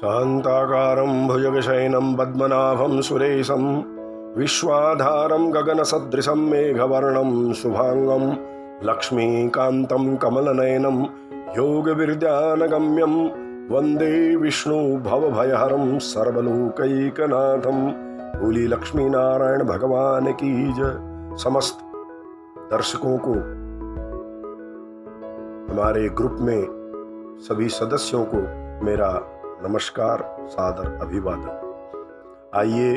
शान्ताकारं भुजगशयनं पद्मनाभं सुरेशं विश्वाधारं गगनसदृशं मेघवर्णं शुभांगं लक्ष्मीकान्तं कमलनयनं योगविद्यानगम्यं वन्दे विष्णु भवभयहरं सर्वलोकैकनाथं। बोली लक्ष्मी नारायण भगवान की जय। समस्त दर्शकों को, हमारे ग्रुप में सभी सदस्यों को मेरा नमस्कार, सादर अभिवादन। आइए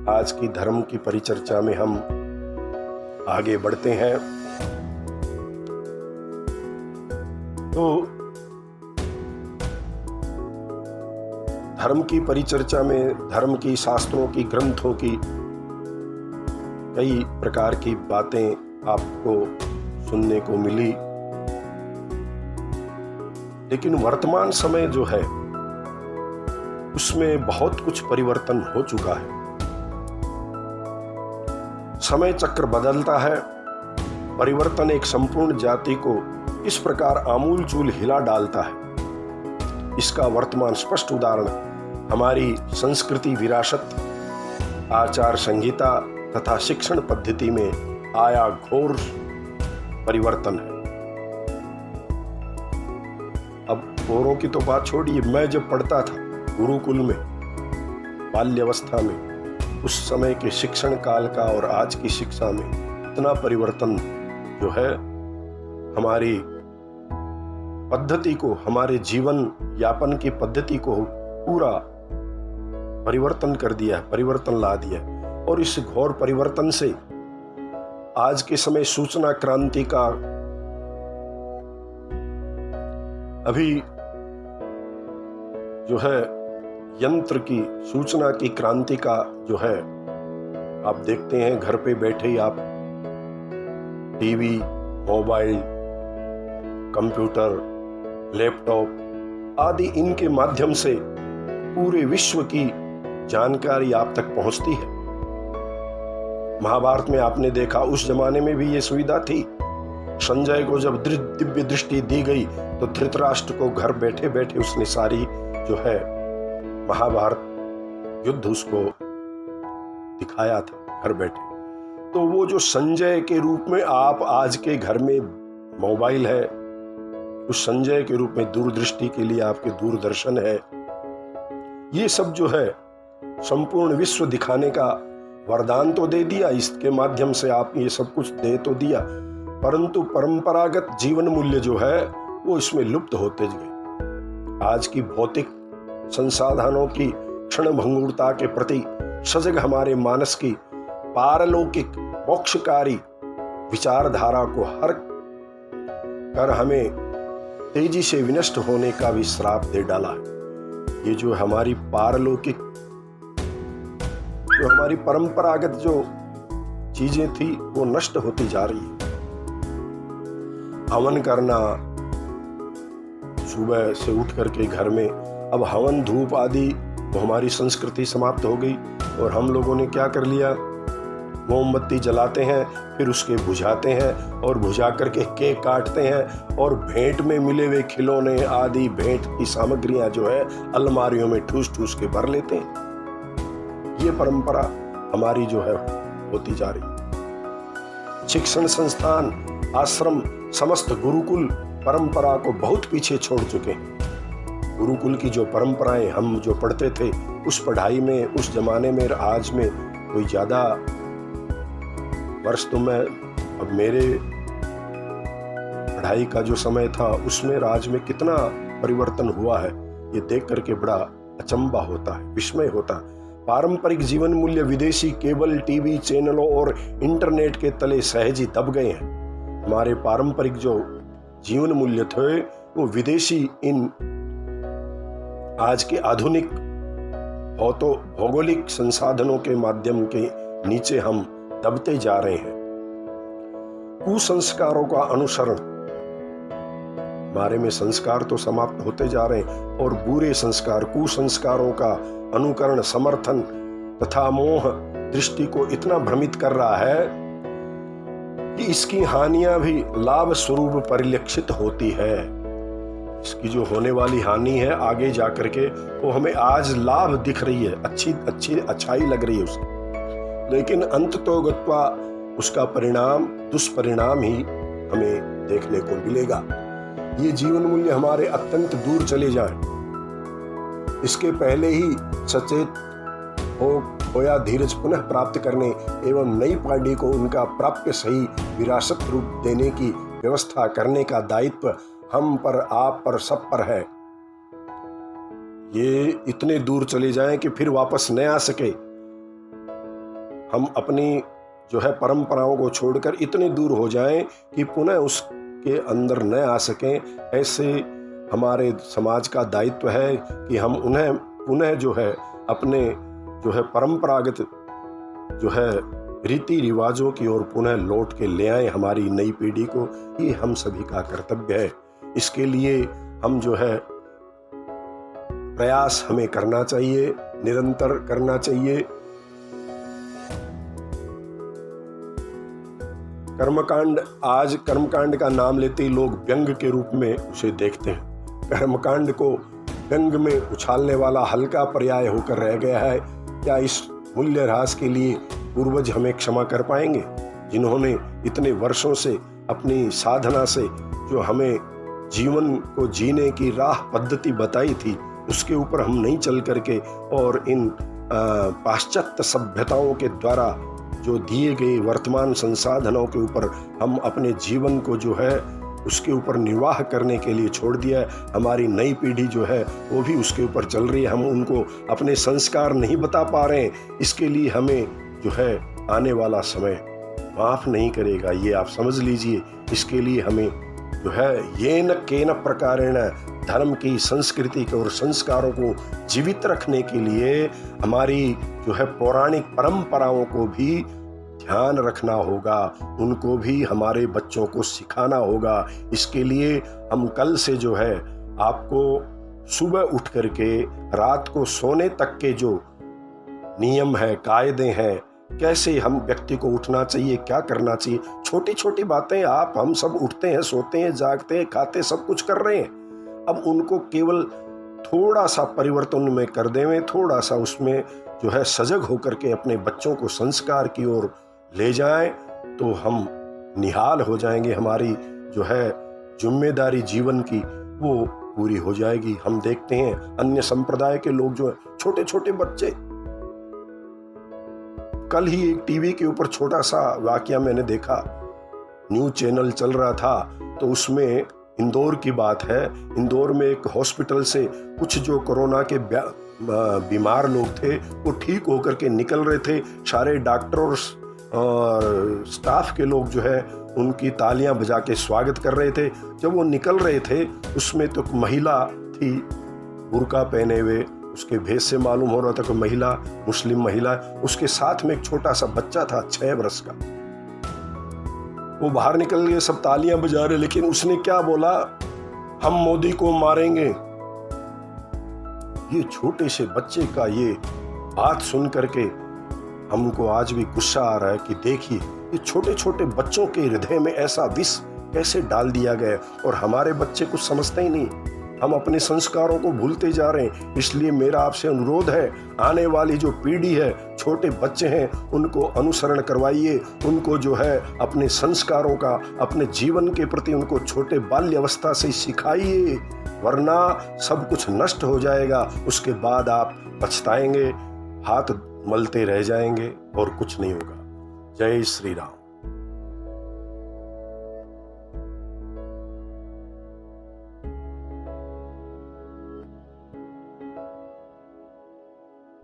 आज की धर्म की परिचर्चा में हम आगे बढ़ते हैं। तो धर्म की परिचर्चा में धर्म की, शास्त्रों की, ग्रंथों की कई प्रकार की बातें आपको सुनने को मिली, लेकिन वर्तमान समय जो है उसमें बहुत कुछ परिवर्तन हो चुका है। समय चक्र बदलता है। परिवर्तन एक संपूर्ण जाति को इस प्रकार आमूलचूल हिला डालता है। इसका वर्तमान स्पष्ट उदाहरण हमारी संस्कृति, विरासत, आचार संहिता तथा शिक्षण पद्धति में आया घोर परिवर्तन है। अब औरों की तो बात छोड़िए, मैं जब पढ़ता था गुरुकुल में बाल्यावस्था में, उस समय के शिक्षण काल का और आज की शिक्षा में इतना परिवर्तन जो है हमारी पद्धति को, हमारे जीवन यापन की पद्धति को पूरा परिवर्तन कर दिया, परिवर्तन ला दिया। और इस घोर परिवर्तन से आज के समय सूचना क्रांति का, अभी जो है यंत्र की, सूचना की क्रांति का जो है, आप देखते हैं घर पे बैठे ही आप टीवी, मोबाइल, कंप्यूटर, लैपटॉप आदि इनके माध्यम से पूरे विश्व की जानकारी आप तक पहुंचती है। महाभारत में आपने देखा, उस जमाने में भी ये सुविधा थी। संजय को जब दिव्य दृष्टि दी गई तो धृतराष्ट्र को घर बैठे बैठे उसने सारी जो है महाभारत युद्ध उसको दिखाया था घर बैठे। तो वो जो संजय के रूप में आप आज के घर में मोबाइल है, उस संजय के रूप में दूरदृष्टि के लिए आपके दूरदर्शन है। ये सब जो है संपूर्ण विश्व दिखाने का वरदान तो दे दिया, इसके माध्यम से आप ये सब कुछ दे तो दिया, परंतु परंपरागत जीवन मूल्य जो है वो इसमें लुप्त होते गए। आज की भौतिक संसाधनों की क्षणभंगुरता के प्रति सजग हमारे मानस की पारलौकिक मोक्षकारी विचारधारा को हर कर हमें तेजी से विनष्ट होने का भी श्राप दे डाला है। ये जो हमारी पारलौकिक, जो हमारी परंपरागत जो चीजें थी वो नष्ट होती जा रही है। हवन करना, सुबह से उठ करके घर में अब हवन धूप आदि, वो हमारी संस्कृति समाप्त हो गई। और हम लोगों ने क्या कर लिया, मोमबत्ती जलाते हैं, फिर उसके बुझाते हैं और बुझा करके केक काटते हैं और भेंट में मिले हुए खिलौने आदि भेंट की सामग्रियां जो है अलमारियों में ठूस ठूस के भर लेते हैं। ये परंपरा हमारी जो है होती जा रही है। शिक्षण संस्थान, आश्रम, समस्त गुरुकुल परंपरा को बहुत पीछे छोड़ चुके हैं। गुरुकुल की जो परंपराएं हम जो पढ़ते थे, उस पढ़ाई में, उस जमाने में आज में कोई ज्यादा वर्ष तो मैं, अब मेरे पढ़ाई का जो समय था उसमें आज में कितना परिवर्तन हुआ है, ये देख करके बड़ा अचंभा होता है, विस्मय होता है। पारंपरिक जीवन मूल्य विदेशी केबल टीवी चैनलों और इंटरनेट के तले सहज ही दब गए हैं। हमारे पारंपरिक जो जीवन मूल्य थे वो विदेशी इन आज के आधुनिक भौगोलिक संसाधनों के माध्यम के नीचे हम दबते जा रहे हैं। कुसंस्कारों का अनुसरण, हमारे में संस्कार तो समाप्त होते जा रहे हैं और बुरे संस्कार, कुसंस्कारों का अनुकरण, समर्थन तथा मोह दृष्टि को इतना भ्रमित कर रहा है कि इसकी हानियां भी लाभ स्वरूप परिलक्षित होती है। इसकी जो होने वाली हानि है आगे जा करके वो हमें आज लाभ दिख रही है, अच्छाई लग रही है उसकी, लेकिन अंततोगत्वा उसका परिणाम दुष्परिणाम ही हमें देखने को मिलेगा। ये जीवन मूल्य हमारे अत्यंत दूर चले जाएं, इसके पहले ही सचेत होया धीरज पुनः प्राप्त करने एवं नई पीढ़ी को उनका प्राप्य सही विरासत रूप देने की व्यवस्था करने का दायित्व हम पर, आप पर, सब पर है। ये इतने दूर चले जाएं कि फिर वापस न आ सके। हम अपनी जो है परंपराओं को छोड़कर इतने दूर हो जाएं कि पुनः उसके अंदर न आ सकें। ऐसे हमारे समाज का दायित्व है कि हम उन्हें पुनः जो है अपने जो है परंपरागत जो है रीति रिवाजों की ओर पुनः लौट के ले आए हमारी नई पीढ़ी को। ये हम सभी का कर्तव्य है। इसके लिए हम जो है प्रयास हमें करना चाहिए, निरंतर करना चाहिए। कर्मकांड, आज कर्मकांड का नाम लेते ही लोग व्यंग के रूप में उसे देखते हैं। कर्मकांड को व्यंग में उछालने वाला हल्का पर्याय होकर रह गया है। क्या इस मूल्य ह्रास के लिए पूर्वज हमें क्षमा कर पाएंगे, जिन्होंने इतने वर्षों से अपनी साधना से जो हमें जीवन को जीने की राह पद्धति बताई थी, उसके ऊपर हम नहीं चल करके और इन पाश्चात्य सभ्यताओं के द्वारा जो दिए गए वर्तमान संसाधनों के ऊपर हम अपने जीवन को जो है उसके ऊपर निर्वाह करने के लिए छोड़ दिया है। हमारी नई पीढ़ी जो है वो भी उसके ऊपर चल रही है। हम उनको अपने संस्कार नहीं बता पा रहे हैं। इसके लिए हमें जो है आने वाला समय माफ़ नहीं करेगा, ये आप समझ लीजिए। इसके लिए हमें जो है येन केन प्रकारेण धर्म की, संस्कृति के और संस्कारों को जीवित रखने के लिए हमारी जो है पौराणिक परंपराओं को भी ध्यान रखना होगा, उनको भी हमारे बच्चों को सिखाना होगा। इसके लिए हम कल से जो है आपको सुबह उठ करके रात को सोने तक के जो नियम है, कायदे हैं, कैसे हम व्यक्ति को उठना चाहिए, क्या करना चाहिए, छोटी छोटी बातें हम सब उठते हैं, सोते हैं, जागते हैं, खाते, सब कुछ कर रहे हैं। अब उनको केवल थोड़ा सा परिवर्तन में कर दें, थोड़ा सा उसमें जो है सजग होकर के अपने बच्चों को संस्कार की ओर ले जाएं, तो हम निहाल हो जाएंगे। हमारी जो है जिम्मेदारी जीवन की वो पूरी हो जाएगी। हम देखते हैं अन्य संप्रदाय के लोग जो है, छोटे छोटे बच्चे, कल ही एक टीवी के ऊपर छोटा सा वाकया मैंने देखा, न्यूज चैनल चल रहा था, तो उसमें इंदौर की बात है। इंदौर में एक हॉस्पिटल से कुछ जो कोरोना के बीमार लोग थे वो ठीक होकर के निकल रहे थे। सारे डॉक्टर और स्टाफ के लोग जो है उनकी तालियां बजा के स्वागत कर रहे थे। जब वो निकल रहे थे उसमें तो महिला थी बुर्का पहने हुए, उसके भेष से मालूम हो रहा था कि महिला, मुस्लिम महिला। उसके साथ में एक छोटा सा बच्चा था 6 वर्ष का। वो बाहर निकल गए, सब तालियां बजा रहे, लेकिन उसने क्या बोला, हम मोदी को मारेंगे। ये छोटे से बच्चे का ये बात सुन करके हमको आज भी गुस्सा आ रहा है कि देखिए ये छोटे छोटे बच्चों के हृदय में ऐसा विष कैसे डाल दिया गया। और हमारे बच्चे कुछ समझते ही नहीं, हम अपने संस्कारों को भूलते जा रहे हैं। इसलिए मेरा आपसे अनुरोध है, आने वाली जो पीढ़ी है, छोटे बच्चे हैं, उनको अनुसरण करवाइए, उनको जो है अपने संस्कारों का, अपने जीवन के प्रति उनको छोटे बाल्यावस्था से सिखाइए, वरना सब कुछ नष्ट हो जाएगा। उसके बाद आप पछताएंगे, हाथ मलते रह जाएंगे और कुछ नहीं होगा। जय श्री राम।